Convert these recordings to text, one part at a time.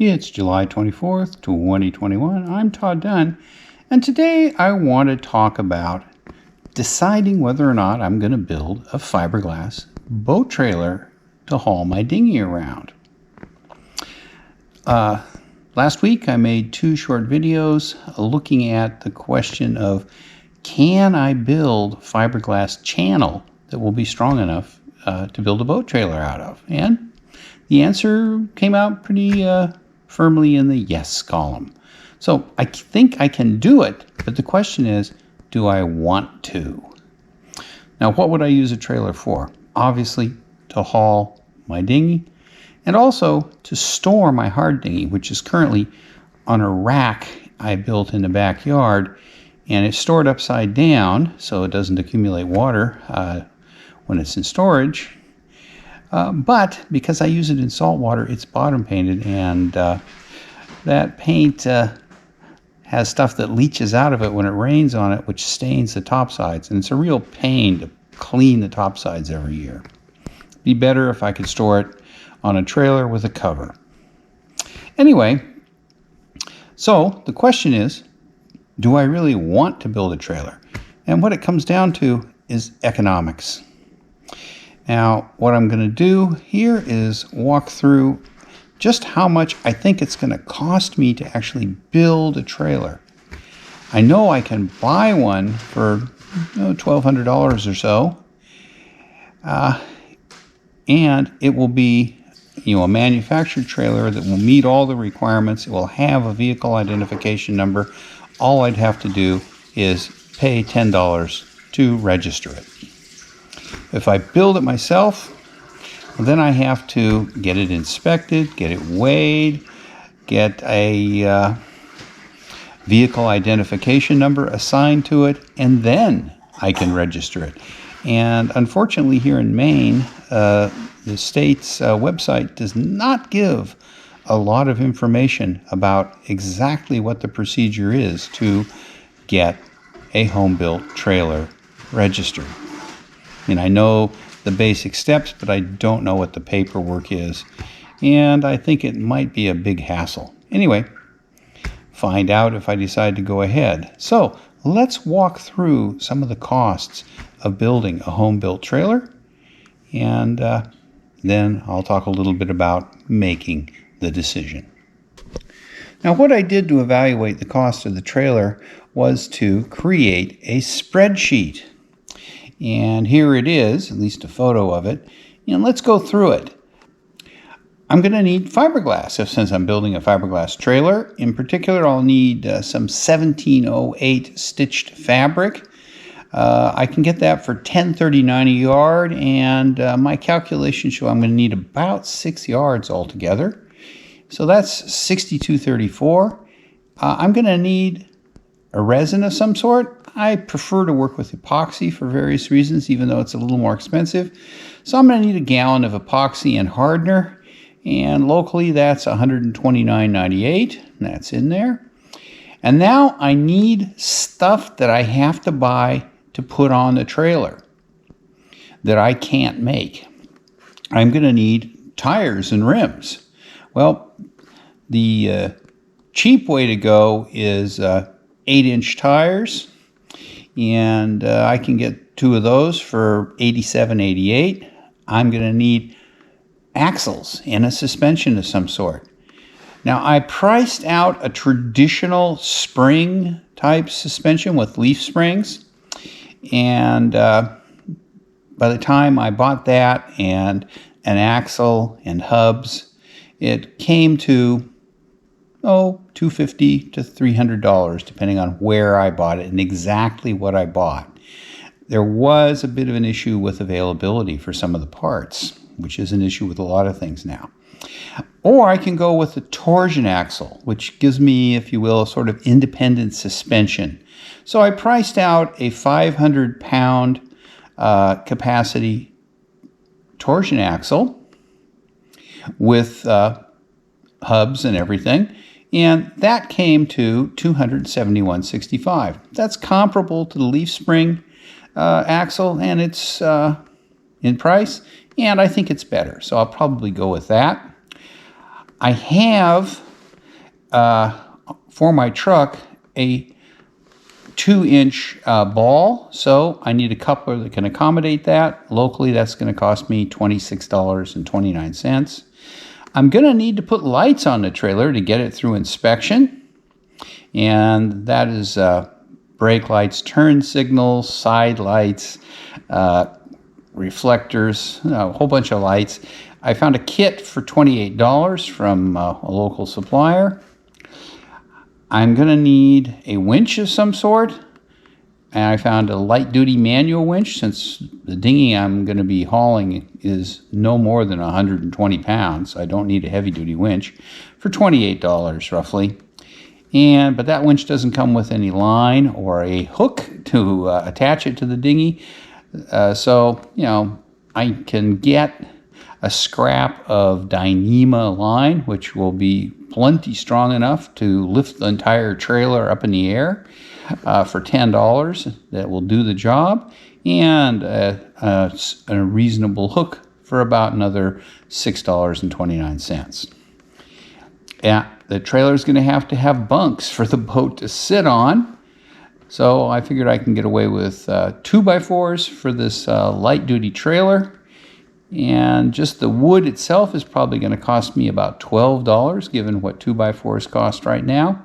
It's July 24th, 2021. I'm Todd Dunn, and today I want to talk about deciding whether or not I'm going to build a fiberglass boat trailer to haul my dinghy around. Last week I made 2 short videos looking at the question of, can I build fiberglass channel that will be strong enough to build a boat trailer out of? And the answer came out pretty firmly in the yes column. So I think I can do it, but the question is, do I want to? Now, what would I use a trailer for? Obviously, to haul my dinghy, and also to store my hard dinghy, which is currently on a rack I built in the backyard, and it's stored upside down so it doesn't accumulate water when it's in storage. But because I use it in salt water, it's bottom painted, and that paint has stuff that leaches out of it when it rains on it, which stains the top sides. And it's a real pain to clean the top sides every year. It'd be better if I could store it on a trailer with a cover. Anyway, so the question is, do I really want to build a trailer? And what it comes down to is economics. Now, what I'm going to do here is walk through just how much I think it's going to cost me to actually build a trailer. I know I can buy one for $1,200 or so, and it will be a manufactured trailer that will meet all the requirements. It will have a vehicle identification number. All I'd have to do is pay $10 to register it. If I build it myself, then I have to get it inspected, get it weighed, get a vehicle identification number assigned to it, and then I can register it. And unfortunately here in Maine, the state's website does not give a lot of information about exactly what the procedure is to get a home-built trailer registered. And I know the basic steps, but I don't know what the paperwork is. And I think it might be a big hassle. Anyway, find out if I decide to go ahead. So let's walk through some of the costs of building a home-built trailer. And then I'll talk a little bit about making the decision. Now, what I did to evaluate the cost of the trailer was to create a spreadsheet. And here it is, at least a photo of it. And let's go through it. I'm going to need fiberglass, since I'm building a fiberglass trailer. In particular, I'll need some 1708 stitched fabric. I can get that for $10.39 a yard, and my calculations show I'm going to need about 6 yards altogether. So that's $62.34. I'm going to need a resin of some sort. I prefer to work with epoxy for various reasons, even though it's a little more expensive. So I'm going to need a gallon of epoxy and hardener, and locally that's $129.98. That's in there. And now I need stuff that I have to buy to put on the trailer that I can't make. I'm going to need tires and rims. Well, the cheap way to go is 8-inch tires. And I can get 2 of those for $87.88. I'm going to need axles and a suspension of some sort. Now, I priced out a traditional spring type suspension with leaf springs. And by the time I bought that and an axle and hubs, it came to $250 to $300, depending on where I bought it and exactly what I bought. There was a bit of an issue with availability for some of the parts, which is an issue with a lot of things now. Or I can go with the torsion axle, which gives me, if you will, a sort of independent suspension. So I priced out a 500-pound capacity torsion axle with hubs and everything. And that came to $271.65. That's comparable to the leaf spring axle, and it's in price, and I think it's better. So I'll probably go with that. I have for my truck a 2-inch ball, so I need a coupler that can accommodate that. Locally, that's going to cost me $26.29. I'm going to need to put lights on the trailer to get it through inspection, and that is brake lights, turn signals, side lights, reflectors, a whole bunch of lights. I found a kit for $28 from a local supplier. I'm going to need a winch of some sort, and I found a light-duty manual winch since the dinghy I'm going to be hauling is no more than 120 pounds. I don't need a heavy-duty winch for $28 roughly. But that winch doesn't come with any line or a hook to attach it to the dinghy. So, I can get a scrap of Dyneema line, which will be plenty strong enough to lift the entire trailer up in the air for $10. That will do the job, and a reasonable hook for about another $6.29. Yeah, the trailer is going to have bunks for the boat to sit on. So I figured I can get away with 2x4s for this light-duty trailer. And just the wood itself is probably going to cost me about $12, given what 2x4s cost right now.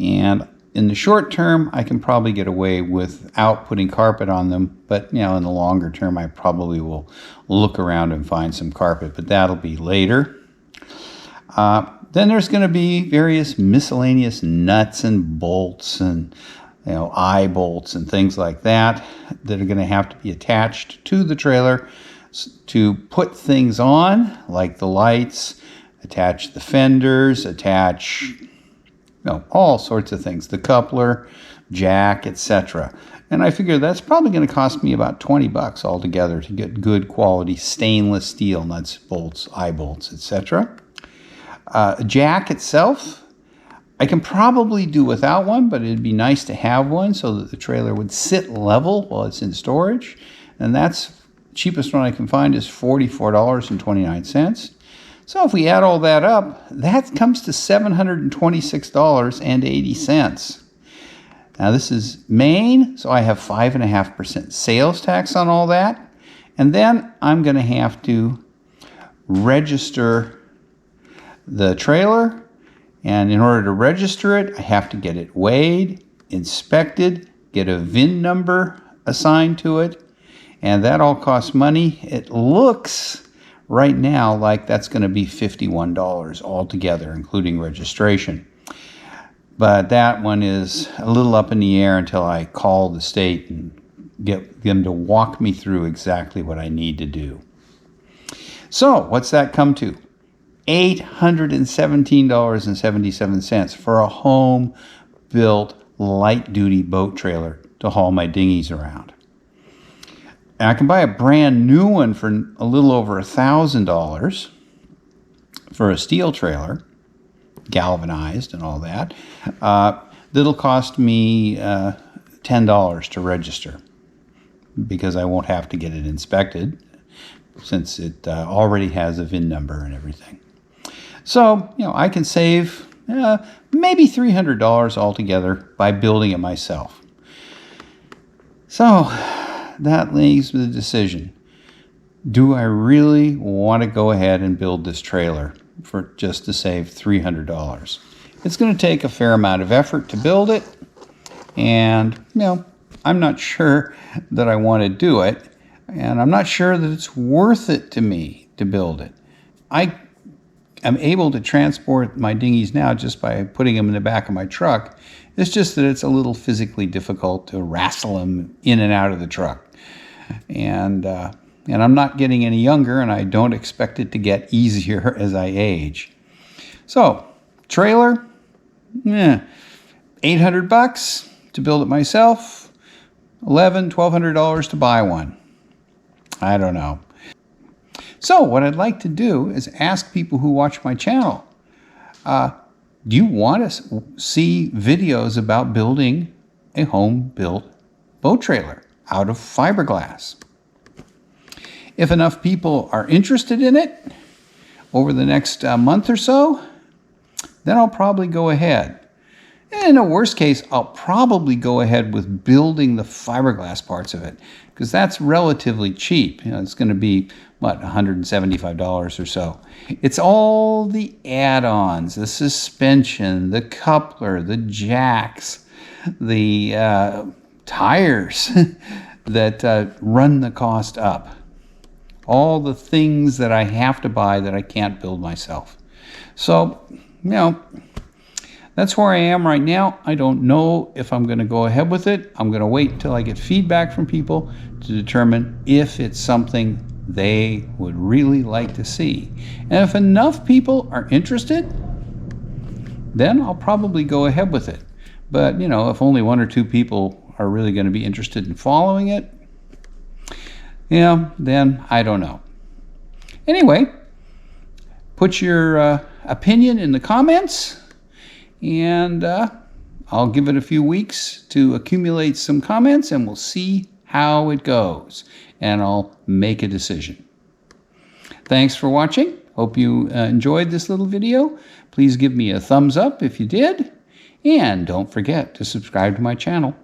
And in the short term, I can probably get away without putting carpet on them. But, in the longer term, I probably will look around and find some carpet. But that'll be later. Then there's going to be various miscellaneous nuts and bolts and eye bolts and things like that that are going to have to be attached to the trailer to put things on, like the lights, attach the fenders, attach all sorts of things, the coupler, jack, etc. And I figure that's probably going to cost me about $20 altogether to get good quality stainless steel nuts, bolts, eye bolts, etc. Jack itself, I can probably do without one, but it'd be nice to have one so that the trailer would sit level while it's in storage. And that's cheapest one I can find is $44.29. So if we add all that up, that comes to $726.80. Now this is Maine, so I have 5.5% sales tax on all that. And then I'm going to have to register the trailer. And in order to register it, I have to get it weighed, inspected, get a VIN number assigned to it. And that all costs money. It looks right now like that's going to be $51 altogether, including registration. But that one is a little up in the air until I call the state and get them to walk me through exactly what I need to do. So what's that come to? $817.77 for a home-built light-duty boat trailer to haul my dinghies around. And I can buy a brand new one for a little over $1,000 for a steel trailer, galvanized and all that. That'll cost me $10 to register because I won't have to get it inspected since it already has a VIN number and everything. So, I can save maybe $300 altogether by building it myself. So that leaves the decision. Do I really want to go ahead and build this trailer for just to save $300? It's going to take a fair amount of effort to build it, and I'm not sure that I want to do it, and I'm not sure that it's worth it to me to build it. I am able to transport my dinghies now just by putting them in the back of my truck. It's just that it's a little physically difficult to wrestle them in and out of the truck. And I'm not getting any younger, and I don't expect it to get easier as I age. So, trailer, $800 to build it myself, $1,200 to buy one. I don't know. So what I'd like to do is ask people who watch my channel, do you want to see videos about building a home-built boat trailer out of fiberglass? If enough people are interested in it over the next month or so, then I'll probably go ahead. And in a worst case, I'll probably go ahead with building the fiberglass parts of it, because that's relatively cheap. It's going to be, what, $175 or so. It's all the add-ons, the suspension, the coupler, the jacks, the tires that run the cost up. All the things that I have to buy that I can't build myself. So, that's where I am right now. I don't know if I'm going to go ahead with it. I'm going to wait until I get feedback from people to determine if it's something they would really like to see. And if enough people are interested, then I'll probably go ahead with it. But, if only 1 or 2 people are really going to be interested in following it, then I don't know. Anyway, put your opinion in the comments. And I'll give it a few weeks to accumulate some comments, and we'll see how it goes. And I'll make a decision. Thanks for watching. Hope you enjoyed this little video. Please give me a thumbs up if you did. And don't forget to subscribe to my channel.